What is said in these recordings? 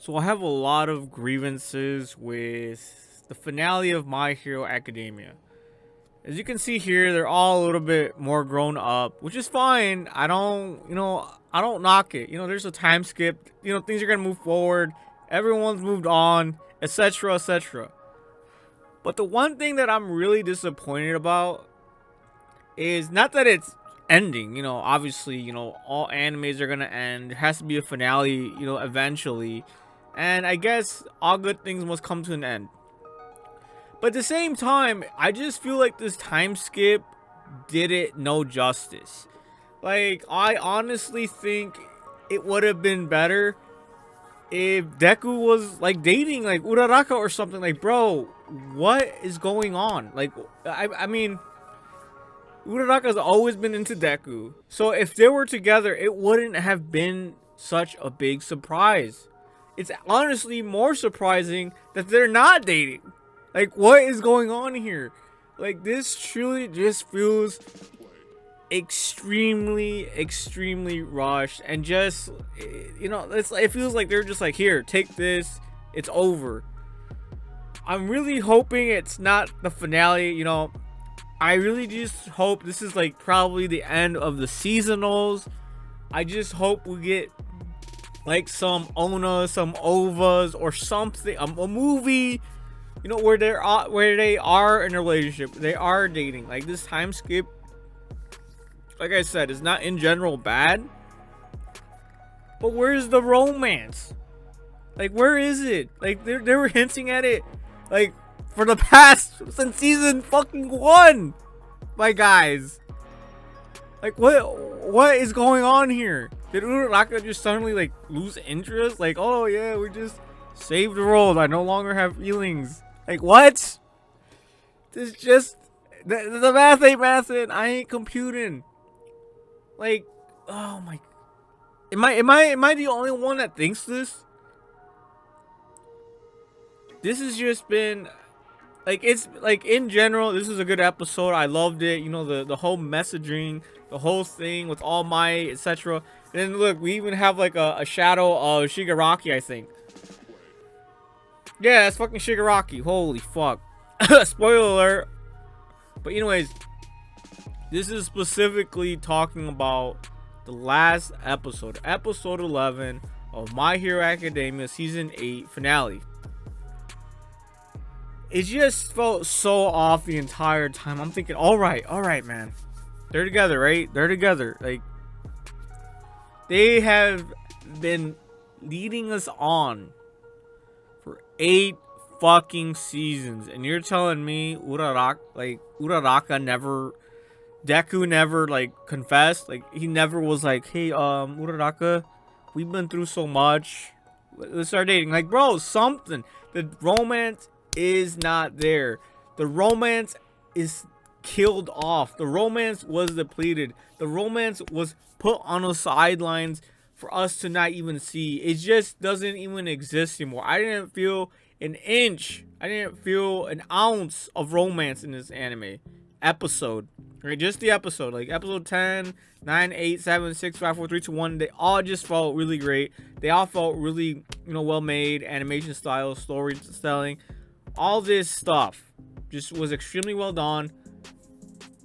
So I have a lot of grievances with the finale of My Hero Academia. As you can see here, they're all a little bit more grown up, which is fine. I don't knock it. There's a time skip. Things are gonna move forward. Everyone's moved on, etc., etc. But the one thing that I'm really disappointed about is not that it's ending. Obviously, all animes are gonna end. There has to be a finale, eventually. And I guess all good things must come to an end. But at the same time, I just feel like this time skip did it no justice. Like, I honestly think it would have been better if Deku was like dating like Uraraka or something. Like, bro, what is going on? Like, I mean, Uraraka's always been into Deku. So if they were together, it wouldn't have been such a big surprise. It's honestly more surprising that they're not dating. Like, what is going on here? Like, this truly just feels extremely rushed, and just, it feels like they're just like, here, take this, it's over. I'm really hoping it's not the finale. I really just hope this is like probably the end of the seasonals. I just hope we get like some Ona, some Ovas, or something, a movie, where they are in a relationship, they are dating. Like, this time skip, like I said, is not in general bad, but where's the romance? Like, where is it? Like, they were hinting at it, like, for the past, since season fucking 1, my guys. Like, what is going on here? Did Uraraka just suddenly like lose interest? Like, oh yeah, we just saved the world, I no longer have feelings. Like, what? This just, the math ain't mathin'. I ain't computing. Like, oh my, am I the only one that thinks this? This has just been like, it's like, in general, this is a good episode. I loved it. The whole messaging, the whole thing with All Might, etc. And then look, we even have like a shadow of Shigaraki, I think. Yeah, that's fucking Shigaraki. Holy fuck. Spoiler alert. But anyways, this is specifically talking about the last episode, episode 11 of My Hero Academia season 8 finale. It just felt so off the entire time. I'm thinking, all right, man. They're together, right? They're together. Like, they have been leading us on for 8 fucking seasons, and you're telling me Uraraka never, Deku never like confessed? Like, he never was like, hey, Uraraka, we've been through so much, let's start dating. Like, bro, something. The romance is not there. The romance is killed off. The romance was depleted. The romance was put on the sidelines for us to not even see. It just doesn't even exist anymore. I didn't feel an inch, I didn't feel an ounce of romance in this anime episode. Right, just the episode, like episode 10, 9, 8, 7, 6, 5, 4, 3, 2, 1. They all just felt really great. They all felt really, well made. Animation style, storytelling, all this stuff just was extremely well done.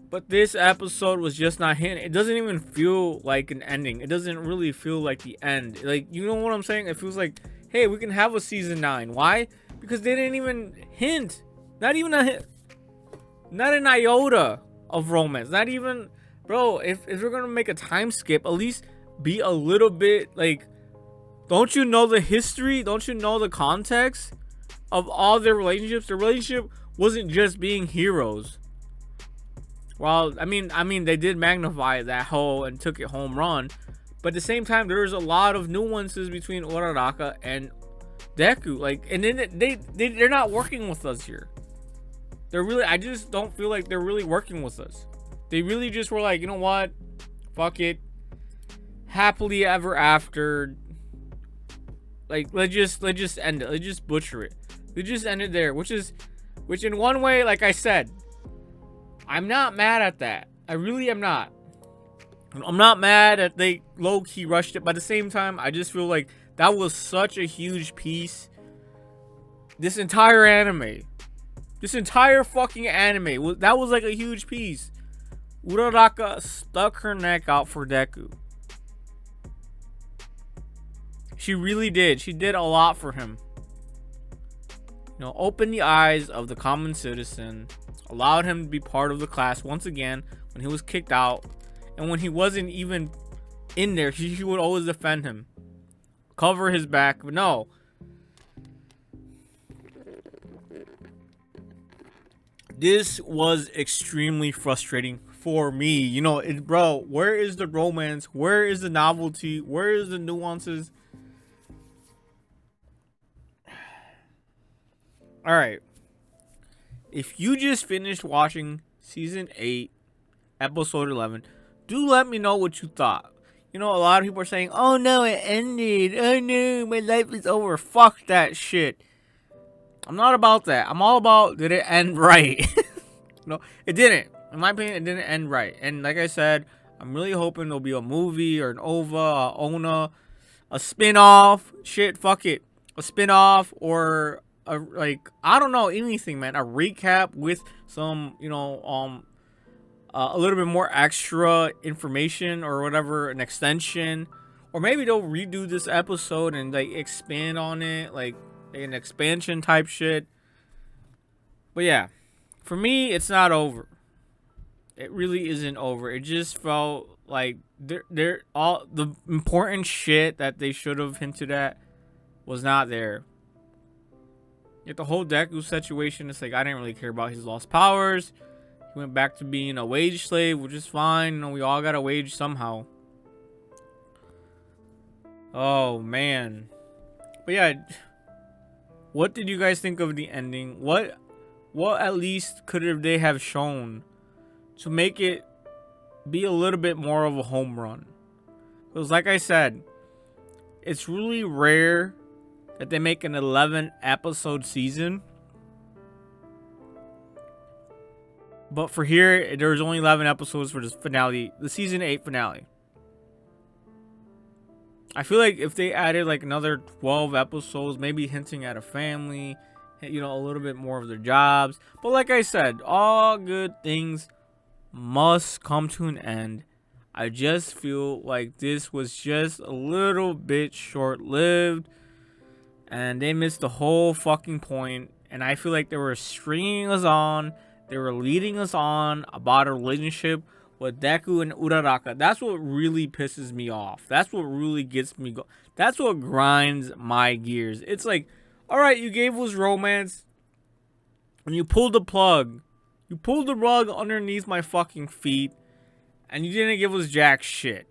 But this episode was just not hitting. It doesn't even feel like an ending. It doesn't really feel like the end. Like, you know what I'm saying? It feels like, hey, we can have a season 9. Why? Because they didn't even hint. Not even a hint. Not an iota of romance. Not even, bro, if we're gonna make a time skip, at least be a little bit like, don't you know the history? Don't you know the context of all their relationships? The relationship wasn't just being heroes. Well, I mean, they did magnify that whole and took it home run, but at the same time, there's a lot of nuances between Uraraka and Deku. Like, and then they're not working with us here. They're really, I just don't feel like they're really working with us. They really just were like, you know what, fuck it, happily ever after. Like, let's just end it. Let's just butcher it. They just end it there, which in one way, like I said, I'm not mad at that. I really am not. I'm not mad that they low-key rushed it, but at the same time, I just feel like That was such a huge piece. This entire anime. This entire fucking anime. That was like a huge piece. Uraraka stuck her neck out for Deku. She really did. She did a lot for him. You know, opened the eyes of the common citizen. Allowed him to be part of the class once again when he was kicked out. And when he wasn't even in there, she would always defend him. Cover his back. But no. This was extremely frustrating for me. You know, bro, where is the romance? Where is the novelty? Where is the nuances? All right. If you just finished watching season 8, episode 11, do let me know what you thought. You know, a lot of people are saying, oh no, it ended. Oh no, my life is over. Fuck that shit. I'm not about that. I'm all about, did it end right? No, it didn't. In my opinion, it didn't end right. And like I said, I'm really hoping there'll be a movie or an OVA, a ONA, a spin-off. Shit, fuck it. A spin-off or I don't know, anything, man. A recap with some, you know, a little bit more extra information or whatever, an extension. Or maybe they'll redo this episode and like expand on it, like an expansion type shit. But yeah, for me, it's not over. It really isn't over. It just felt like they're all the important shit that they should have hinted at was not there. Yet the whole Deku situation, it's like I didn't really care about his lost powers. He went back to being a wage slave, which is fine. You know, we all got a wage somehow. Oh man. But yeah, what did you guys think of the ending? What at least they have shown to make it be a little bit more of a home run? Because like I said, it's really rare that they make an 11 episode season. But for here, there's only 11 episodes for this finale, the season 8 finale. I feel like if they added like another 12 episodes, maybe hinting at a family, you know, a little bit more of their jobs. But like I said, all good things must come to an end. I just feel like this was just a little bit short-lived. And they missed the whole fucking point. And I feel like they were stringing us on. They were leading us on about a relationship with Deku and Uraraka. That's what really pisses me off. That's what really gets me go. That's what grinds my gears. It's like, all right, you gave us romance, and you pulled the plug. You pulled the rug underneath my fucking feet, and you didn't give us jack shit.